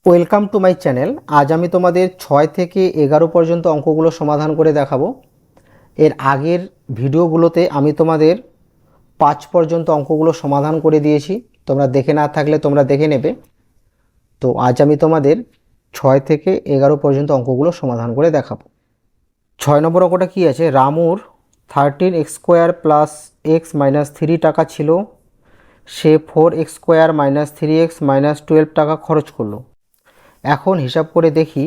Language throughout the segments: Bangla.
Welcome to my channel. আজ আমি তোমাদের 6 থেকে 11 পর্যন্ত অঙ্কগুলো সমাধান করে দেখাবো। এর আগের ভিডিওগুলোতে আমি তোমাদের 5 পর্যন্ত অঙ্কগুলো সমাধান করে দিয়েছি, তোমরা দেখে না থাকলে তোমরা দেখে নেবে। তো আজ আমি তোমাদের 6 থেকে 11 পর্যন্ত অঙ্কগুলো সমাধান করে দেখাবো। 6 নম্বর অঙ্কটা কি আছে, রামুর 13x² প্লাস এক্স মাইনাস 3 টাকা ছিল, সে 4x² মাইনাস 3x মাইনাস 12 টাকা খরচ করলো। এখন হিসাব করে দেখি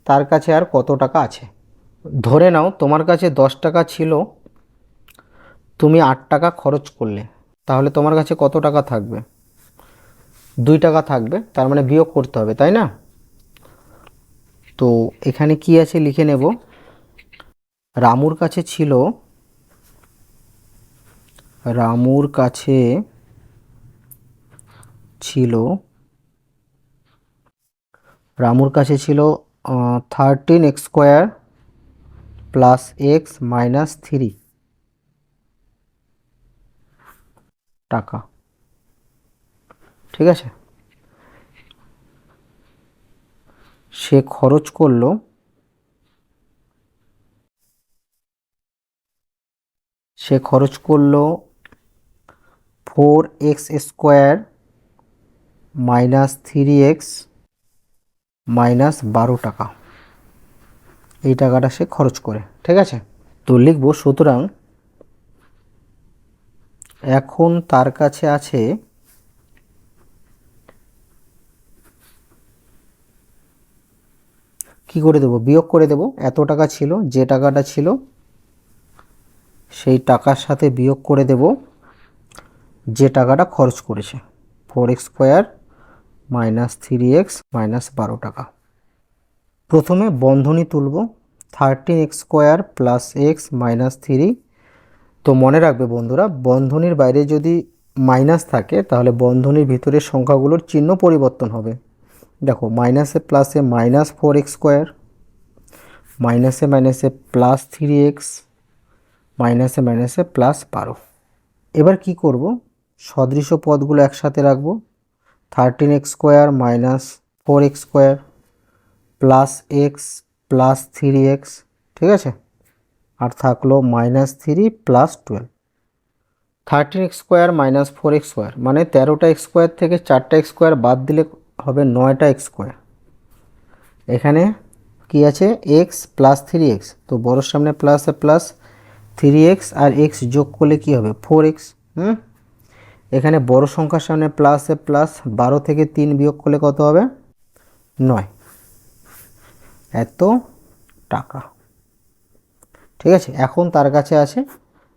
তার কাছে আর কত টাকা আছে। ধরে নাও তোমার কাছে 10 টাকা ছিল, তুমি 8 টাকা খরচ করলে, তাহলে তোমার কাছে কত টাকা থাকবে? 2 টাকা থাকবে, তার মানে বিয়োগ করতে হবে, তাই না? তো এখানে কি আছে লিখে নেব। রামুর কাছে ছিল, রামুর কাছে ছিল রামুর কাছে ছিল 13x² প্লাস এক্স মাইনাস 3 টাকা, ঠিক আছে? সে খরচ করলো 4x² মাইনাস 3x মাইনাস 12 টাকা। এই টাকাটা সে খরচ করে, ঠিক আছে? তো লিখব, সুতরাং এখন তার কাছে আছে, কি করে দেব? বিয়োগ করে দেব। এত টাকা ছিল, যে টাকাটা ছিল সেই টাকার সাথে বিয়োগ করে দেব যে টাকাটা খরচ করেছে, 4x² মাইনাস 3x মাইনাস 12 টাকা। প্রথমে বন্ধনী তুলব, 13x² প্লাস এক্স মাইনাস 3। তো মনে রাখবে বন্ধুরা, বন্ধনীর বাইরে যদি মাইনাস থাকে তাহলে বন্ধনীর ভিতরের সংখ্যাগুলোর চিহ্ন পরিবর্তন হবে। দেখো, মাইনাসে প্লাসে মাইনাস 4x², মাইনাসে মাইনাসে প্লাস 3x, মাইনাসে মাইনাসে প্লাস 12। এবার কি করব, সদৃশ পদগুলো একসাথে রাখবো। 13x² minus 4x² plus x plus 3x, ঠিক আছে? আর থাকলো minus 3 plus 12। 13x² minus 4x² মানে 13টা x² থেকে 4টা x² বাদ দিলে হবে 9টা x²। এখানে কি আছে, x প্লাস 3x, তো বড়োর সামনে প্লাস প্লাস 3x আর x যোগ করলে কি হবে, 4x। এখানে বড় সংখ্যার সামনে প্লাস প্লাস, 12 থেকে 3 বিয়োগ করলে কত হবে, 9। এত টাকা, ঠিক আছে? এখন তার কাছে আছে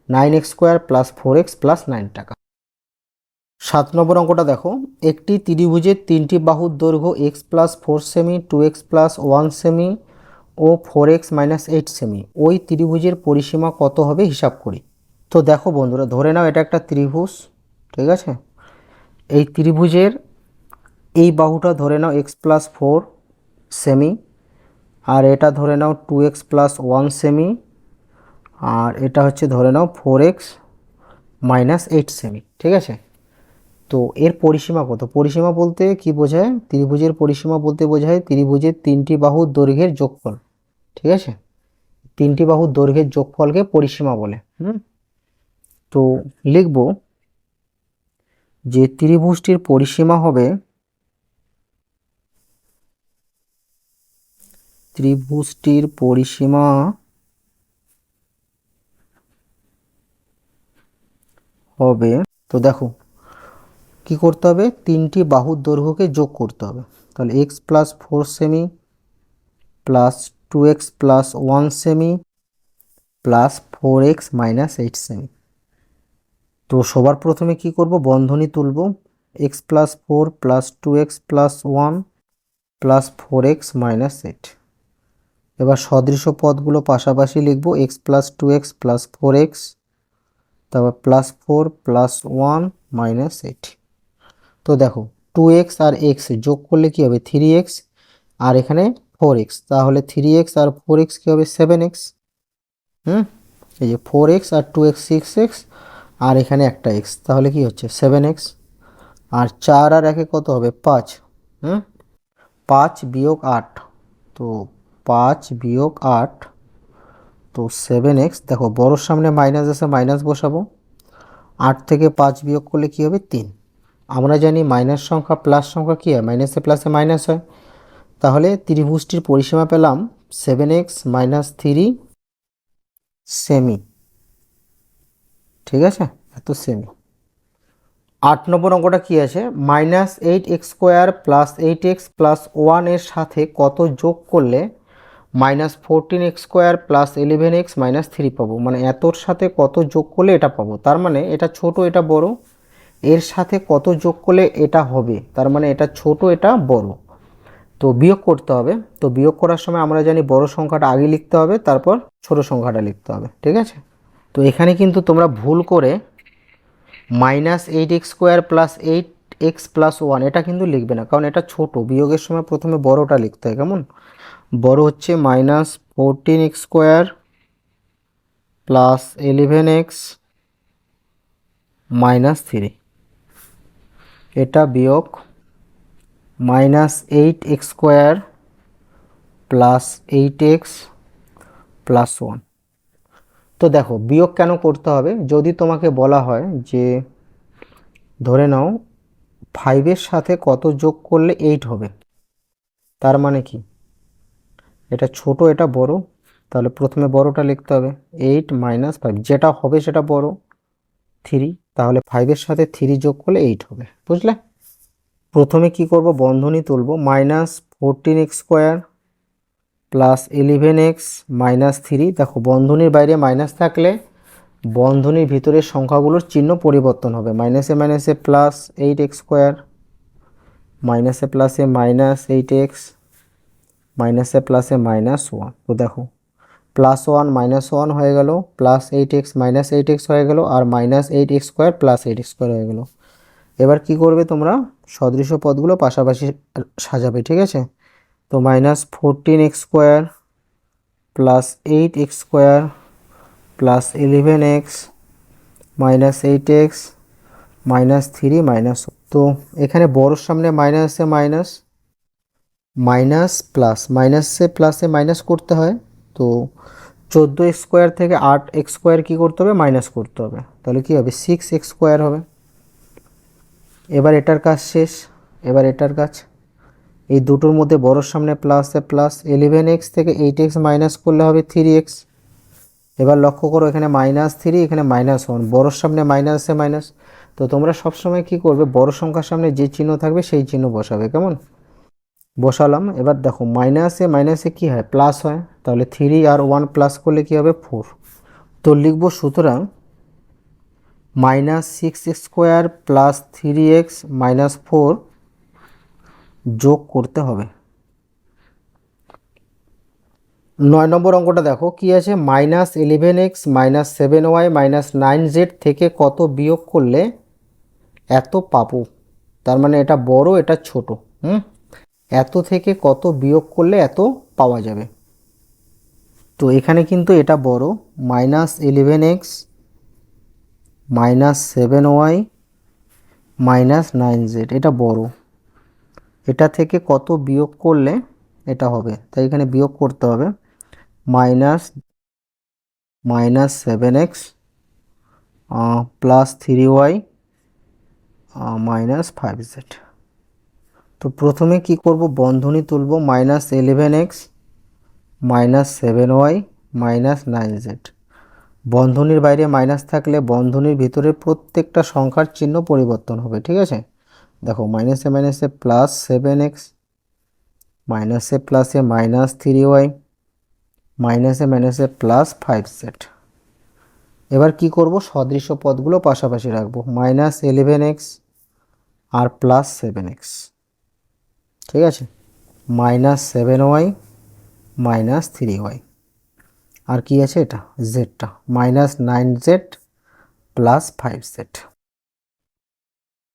9x² প্লাস 4x প্লাস 9 টাকা। 7 নম্বর অঙ্কটা দেখো, একটি ত্রিভুজের 3টি বাহুর দৈর্ঘ্য x প্লাস 4 সেমি, 2x প্লাস 1 সেমি ও 4x মাইনাস 8 সেমি। ওই ত্রিভুজের পরিসীমা কত হবে হিসাব করি। তো দেখো বন্ধুরা, ধরে নাও এটা একটা ত্রিভুজ, ঠিক আছে? এই ত্রিভুজের এই বাহুটা ধরে নাও x প্লাস 4 সেমি, আর এটা ধরে নাও 2x প্লাস 1 সেমি, আর এটা হচ্ছে ধরে নাও 4x মাইনাস 8 সেমি, ঠিক আছে? তো এর পরিসীমা কত? পরিসীমা বলতে কি বোঝায়? ত্রিভুজের পরিসীমা বলতে বোঝায় ত্রিভুজের 3টি বাহুর দৈর্ঘ্যের যোগফল, ঠিক আছে? 3টি বাহুর দৈর্ঘ্যের যোগফলকে পরিসীমা বলে। তো লিখব যে ত্রিভুজটির পরিসীমা হবে, ত্রিভুজটির পরিসীমা হবে, তো দেখো কি করতে হবে, 3টি বাহুর দৈর্ঘ্যকে যোগ করতে হবে। তাহলে x plus 4 semi plus 2x plus 1 semi plus 4x minus 8 semi. তো সবার প্রথমে কি করব, বন্ধনী তুলব, x plus 4 plus 2x plus 1 plus 4x minus 8। এবার সদৃশ পদগুলো পাশাপাশি লিখব, x plus 2x plus 4x, তারপর প্লাস 4 প্লাস 1 মাইনাস 8। তো দেখো 2x আর x যোগ করলে কি হবে, 3x, আর এখানে 4x, তাহলে 3x আর 4x কি হবে, 7x। এই যে 4x আর 2x 6x, আর এখানে একটা x, তাহলে কি হচ্ছে 7x। আর 4 আর 1 কত হবে, 5। 5 বিয়োগ 8, তো 5 বিয়োগ 8, তো 7x। দেখো বড়োর সামনে মাইনাস আছে, মাইনাস বসাবো। 8 থেকে 5 বিয়োগ করলে কী হবে? 3। আমরা জানি মাইনাস সংখ্যা প্লাস সংখ্যা কী হয়? মাইনাসে প্লাসে মাইনাস হয়। তাহলে ত্রিভুজটির পরিসীমা পেলাম 7x মাইনাস 3 সেমি। ঠিক আছে, এত সেমি। 8 নম্বর অঙ্কটা কী আছে? -8x² প্লাস 8x প্লাস 1 এর সাথে কত যোগ করলে -14x² প্লাস 11x মাইনাস 3 পাবো। মানে এতর সাথে কত যোগ করলে এটা পাবো, তার মানে এটা ছোট এটা বড়। এর সাথে কত যোগ করলে এটা হবে, তার মানে এটা ছোট এটা বড়। তো বিয়োগ করতে হবে। তো বিয়োগ করার সময় আমরা জানি বড় সংখ্যাটা আগে লিখতে হবে, তারপর ছোট সংখ্যাটা লিখতে হবে। ঠিক আছে, তো এখানে কিন্তু তোমরা ভুল করে -8x² প্লাস 8x প্লাস 1 এটা কিন্তু লিখবে না, কারণ এটা ছোট। বিয়োগের সময় প্রথমে বড়টা লিখতে হয়। কেমন? বড় হচ্ছে -14x² প্লাস 11x মাইনাস 3, এটা বিয়োগ -8x² প্লাস 8x প্লাস 1। তো দেখো বিয়োগ কেন করতে হবে? যদি তোমাকে বলা হয় যে ধরে নাও 5 সাথে কত যোগ করলে 8 হবে, তার মানে কি এটা ছোট এটা বড়, তাহলে প্রথমে বড়টা লিখতে হবে। 8 মাইনাস 5, যেটা হবে সেটা বড় 3, তাহলে 5 সাথে 3 যোগ করলে 8 হবে। বুঝলে? প্রথমে কি করব? বন্ধনী তুলব। -14x² plus 11x minus 3। দেখো বন্ধনীর বাইরে মাইনাস থাকলে বন্ধনীর ভিতরের সংখ্যাগুলোর চিহ্ন পরিবর্তন হবে। মাইনাসে মাইনাসে প্লাস 8x², মাইনাসে প্লাসে মাইনাস 8x, মাইনাসে প্লাসে -1। তো দেখো +1 -1 হয়ে গেল, প্লাস 8x মাইনাস 8x হয়ে গেল, আর -8x² প্লাস 8x² হয়ে গেল। এবার কি করবে তোমরা? সদৃশ পদগুলো পাশাপাশি সাজাবে। ঠিক আছে, তো -14x² plus 8x² plus 11x minus 8x minus 3 minus. তো এখানে বড়োর সামনে মাইনাস আছে, মাইনাস মাইনাস প্লাস, মাইনাসে প্লাসে মাইনাস করতে হয়। তো 14x² থেকে 8x² কী করতে হবে? মাইনাস করতে হবে। তাহলে কী হবে? 6x² হবে। এবার এটার কাজ শেষ, এবার এটার কাজ। এই দুটোর মধ্যে বড়োর সামনে প্লাসে প্লাস, 11x থেকে 8x মাইনাস করলে হবে 3x। এবার লক্ষ্য করো এখানে -3, এখানে -1, বড়োর সামনে মাইনাসে মাইনাস। তো তোমরা সবসময় কি করবে? বড় সংখ্যার সামনে যে চিহ্ন থাকবে সেই চিহ্ন বসাবে। কেমন? বসালাম। এবার দেখো মাইনাসে মাইনাসে কি হয়? প্লাস হয়। তাহলে 3 আর 1 প্লাস করলে কি হবে? 4। তো লিখব সুতরাং -6x² প্লাস 3x মাইনাস 4 যোগ করতে হবে। 9 নম্বর অঙ্কটা দেখো কি আছে? -11x minus 7y minus 9z থেকে কত বিয়োগ করলে এত পাবো। তার মানে এটা বড় এটা ছোট। এত থেকে কত বিয়োগ করলে এত পাওয়া যাবে। তো এখানে কিন্তু এটা বড়, -11x minus 7y minus 9z, এটা বড়। এটা থেকে কত বিয়োগ করলে এটা হবে, তাই এখানে বিয়োগ করতে হবে। -7x plus 3y minus 5z। তো প্রথমে কি করব? বন্ধনী তুলব। -11x minus 7y minus 9z। বন্ধনীর বাইরে মাইনাস থাকলে বন্ধনীর ভিতরে প্রত্যেকটা সংখ্যার চিহ্ন পরিবর্তন হবে। ঠিক আছে, দেখো মাইনাসে মাইনাসে প্লাস 7x, মাইনাসে প্লাসে মাইনাস 3y, মাইনাসে মাইনাসে প্লাস 5z। এবার কি করব? সদৃশ পদগুলো পাশাপাশি রাখবো। -11x আর প্লাস 7x। ঠিক আছে, -7y মাইনাস 3y, আর কি আছে এটা জেডটা, -9z প্লাস 5z।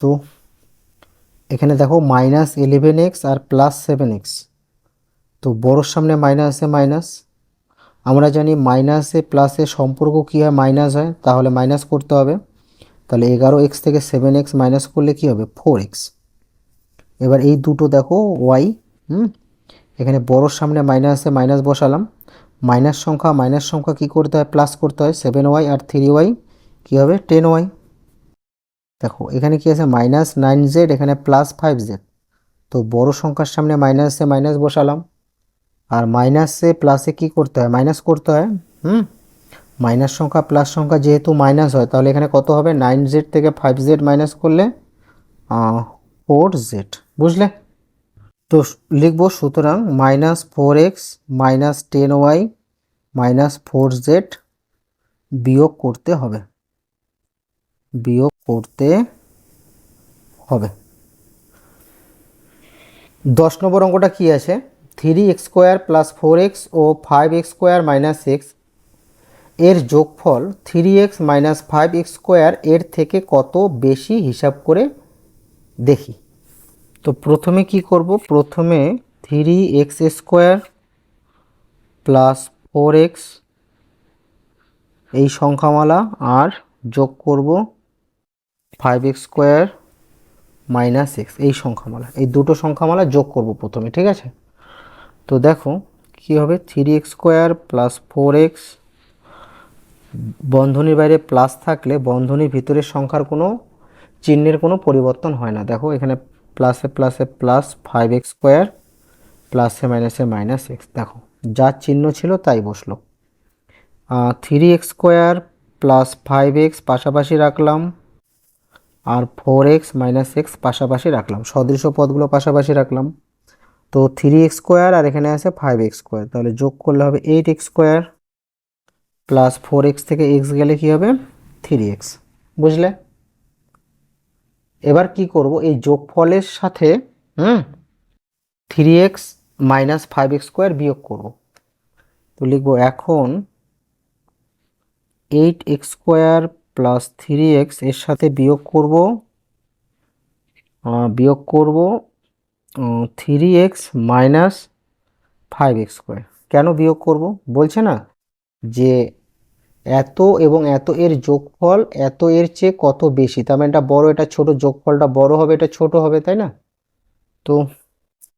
তো এখানে দেখো -11x আর প্লাস 7x, তো বড়োর সামনে মাইনাস আছে মাইনাস। আমরা জানি মাইনাসে প্লাসে সম্পর্ক কী হয়? মাইনাস হয়, তাহলে মাইনাস করতে হবে। তাহলে 11x থেকে 7x মাইনাস করলে কি হবে? 4x। এবার এই দুটো দেখো y এখানে বড়োর সামনে মাইনাসে মাইনাস বসালাম, মাইনাস সংখ্যা কী করতে হয়, প্লাস করতে হয়। 7y আর 3y কী হবে, 10y। দেখো এখানে কি আছে, -9z, এখানে +5z। তো বড় সংখ্যার সামনে মাইনাসে মাইনাস বসালাম, আর মাইনাসে প্লাসে কি করতে হয়, মাইনাস করতে হয়। মাইনাস সংখ্যা প্লাস সংখ্যা যেহেতু মাইনাস হয়, তাহলে এখানে কত হবে, 9z থেকে 5z মাইনাস করলে 4z। বুঝলে? তো লিখবো, সুতরাং -4x -10y -4z বিয়োগ করতে হবে, বিয়োগ করতে হবে। 10 নম্বর অঙ্কটা কি আছে, 3x² + 4x ও 5x² - x এর যোগফল 3x - 5x² এর থেকে কত বেশি হিসাব করে দেখি। তো প্রথমে কি করব, প্রথমে 3x² + 4x এই সংখ্যামালা আর যোগ করব 5x² - x এই সংখ্যামালা, এই দুটো সংখ্যামালা যোগ করব প্রথমে, ঠিক আছে। তো দেখো কি হবে, 3x² + 4x, বন্ধনীর বাইরে প্লাস থাকলে বন্ধনীর ভিতরের সংখ্যার কোনো চিহ্নের কোনো পরিবর্তন হয় না। দেখো এখানে প্লাসে প্লাসে প্লাস 5x² প্লাসে মাইনাসে -x, দেখো যা চিহ্ন ছিল তাই বসলো। 3x² + 5x পাশাপাশি রাখলাম, আর 4x - x পাশাপাশি রাখলাম, সদৃশ পদগুলো পাশাপাশি রাখলাম। তো 3x² আর এখানে আছে 5x², তাহলে যোগ করলে হবে 8x² + 4x থেকে x গেলে কি হবে, 3x। বুঝলে? এবার কি করব, এই যোগফলের সাথে 3x - 5x² বিয়োগ করব। তো লিখব, এখন 8x² + 3x এর সাথে বিয়োগ করব 3x - 5x²। কেন বিয়োগ করব, বলছে না যে এত এবং এত এর যোগফল এত এর চেয়ে কত বেশি, তার মানে এটা বড় এটা ছোট, যোগফলটা বড় হবে এটা ছোট হবে, তাই না। তো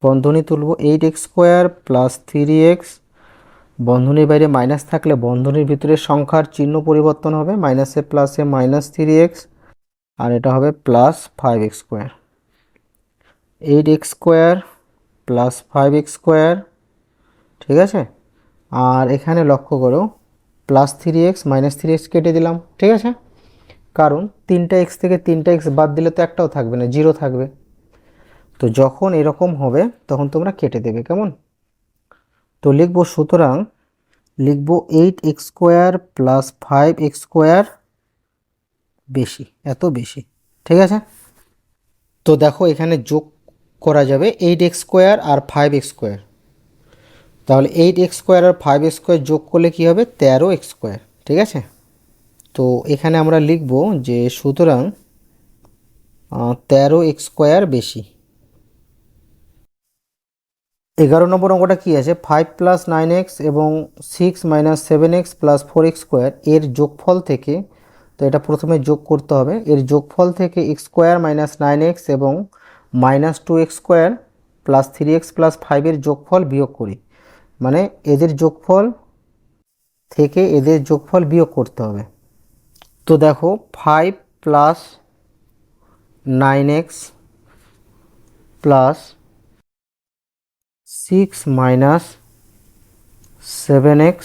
বন্ধনী তুলব, 8x² + 3x, বন্ধনীর বাইরে মাইনাস থাকলে বন্ধনীর ভিতরে সংখ্যার চিহ্ন পরিবর্তন হবে, মাইনাসে প্লাসে -3x, আর এটা হবে +5x²। 8x² + 5x², ঠিক আছে। আর এখানে লক্ষ্য করো, +3x -3x কেটে দিলাম, ঠিক আছে, কারণ 3টা x থেকে 3টা x বাদ দিলে তো একটাও থাকবে না, 0 থাকবে। তো যখন এরকম হবে তখন তোমরা কেটে দেবে, কেমন। তো লিখব, সুতরাং লিখব 8x² + 5x² বেশি, এত বেশি, ঠিক আছে। তো দেখো এখানে যোগ করা যাবে 8x² আর 5x², তাহলে 8x² আর 5x² যোগ করলে কি হবে, 13x², ঠিক আছে। তো এখানে আমরা লিখব যে সুতরাং 13x² বেশি। 11 নম্বর অঙ্কটা কি আছে, 5 + 9x এবং 6 - 7x + 4x² এর যোগফল থেকে, তো এটা প্রথমে যোগ করতে হবে, এর যোগফল থেকে x² - 9x এবং -2x² + 3x + 5 এর যোগফল বিয়োগ করি। মানে এদের যোগফল থেকে এদের যোগফল বিয়োগ করতে হবে। তো দেখো 5 + 9x + 6 - 7x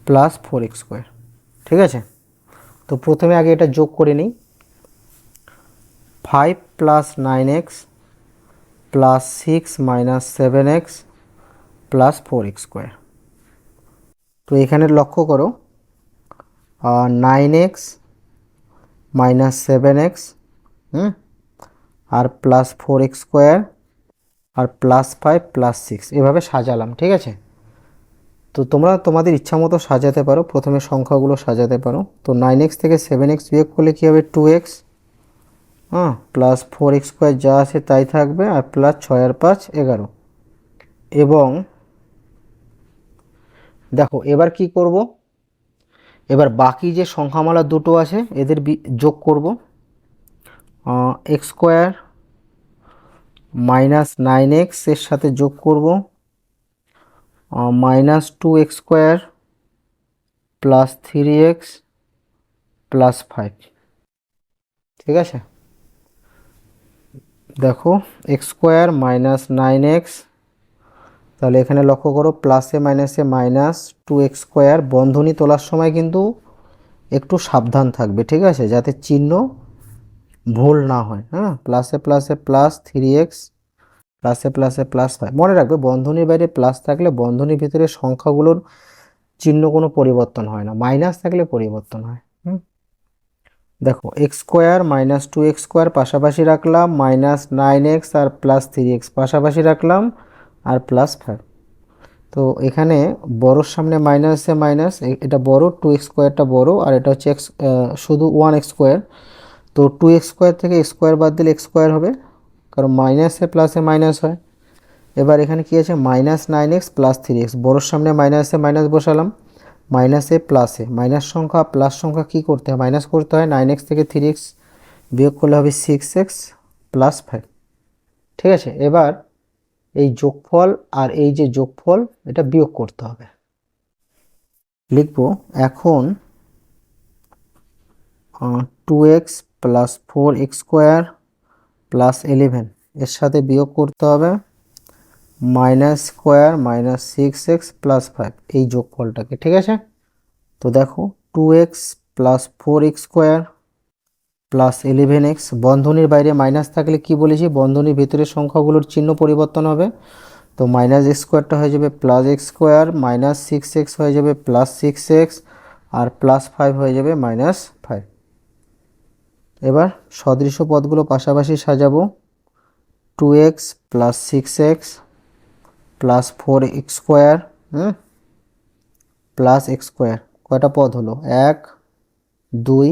+ 4x², ঠিক আছে। তো প্রথমে আগে এটা যোগ করে নিই, 5 + 9x + 6 - 7x + 4x²। তো এখানে লক্ষ্য করো, 9x - 7x আর +4x² আর +5 + 6 এভাবে সাজালাম, ঠিক আছে। তো তোমরা তোমাদের ইচ্ছা মতো সাজাতে পারো, প্রথমে সংখ্যাগুলো সাজাতে পারো। তো 9x থেকে 7x বিয়োগ করলে কী হবে, 2x, +4x² যা আছে তাই থাকবে, আর +6 আর 5 11। এবং দেখো এবার কি করব, এবার বাকি যে সংখ্যামালা দুটো আছে এদের যোগ করব, x² মাইনাস 9x এর সাথে যোগ করব minus 2x square plus 3x plus 5। ঠিক আছে, দেখো এক্স স্কোয়ার মাইনাস 9x, তাহলে এখানে লক্ষ্য করো প্লাসে মাইনাসে মাইনাস 2x স্কোয়ার। বন্ধনী তোলার সময় কিন্তু একটু সাবধান থাকবে, ঠিক আছে, যাতে চিহ্ন ভুল না হয়। হ্যাঁ, প্লাসে প্লাসে প্লাস 3x প্লাসে প্লাসে প্লাস 5। মনে রাখবে বন্ধনীর বাইরে প্লাস থাকলে বন্ধনীর ভিতরে সংখ্যাগুলোর চিহ্ন কোনো পরিবর্তন হয় না, মাইনাস থাকলে পরিবর্তন হয়। দেখো x square minus 2x square পাশাপাশি রাখলাম, মাইনাস 9x আর প্লাস 3x পাশাপাশি রাখলাম, আর প্লাস 5। তো এখানে বড়োর সামনে মাইনাসে মাইনাস, এটা বড়, 2x স্কোয়ারটা বড়, আর এটা হচ্ছে শুধু 1x স্কোয়ার। তো 2x স্কোয়ার থেকে x স্কোয়ার বাদ দিলে x স্কোয়ার হবে, কারণ মাইনাসে প্লাসে মাইনাস হয়। এবার এখানে কি আছে, মাইনাস 9x প্লাস 3x, বড়োর সামনে মাইনাসে মাইনাস বসালাম, মাইনাসে প্লাসে, মাইনাস সংখ্যা প্লাস সংখ্যা কী করতে হয়, মাইনাস করতে হয়। 9x থেকে 3x বিয়োগ করলে হবে 6x প্লাস 5। ঠিক আছে, এবার এই যোগফল আর এই যে যোগফল এটা বিয়োগ করতে হবে। লিখব এখন 2x plus 4x square plus 11 এর সাথে বিয়োগ করতে হবে minus square minus 6x plus 5, এই যোগফলটাকে। ঠিক আছে, তো দেখো 2x plus 4x square plus 11x, বন্ধনীর বাইরে মাইনাস থাকলে কি বলেছি, বন্ধনীর ভিতরে সংখ্যাগুলোর চিহ্ন পরিবর্তন হবে। তো মাইনাস এক্স স্কোয়ারটা হয়ে যাবে plus x square, minus 6x হয়ে যাবে প্লাস 6x, আর প্লাস 5 হয়ে যাবে মাইনাস 5। এবার সদৃশ্য পদগুলো পাশাপাশি সাজাবো, 2x plus 6x plus 4x square plus x square. কয়টা পদ হলো, 1 2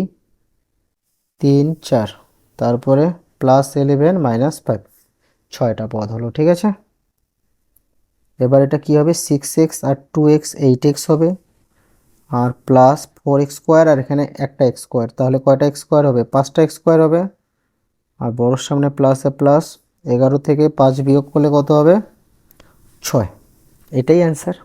3 4, তারপরে প্লাস 11 মাইনাস 5, 6টা পদ হলো। ঠিক আছে, এবার এটা কি হবে, 6x আর 2x 8x হবে, আর প্লাস 4x স্কোয়ার, আর এখানে একটা x স্কোয়ার, তাহলে কয়টা x স্কোয়ার হবে, 5টা x স্কোয়ার হবে। আর বড়োর সামনে প্লাসে প্লাস, 11 থেকে 5 বিয়োগ করলে কত হবে, 6। এটাই অ্যান্সার।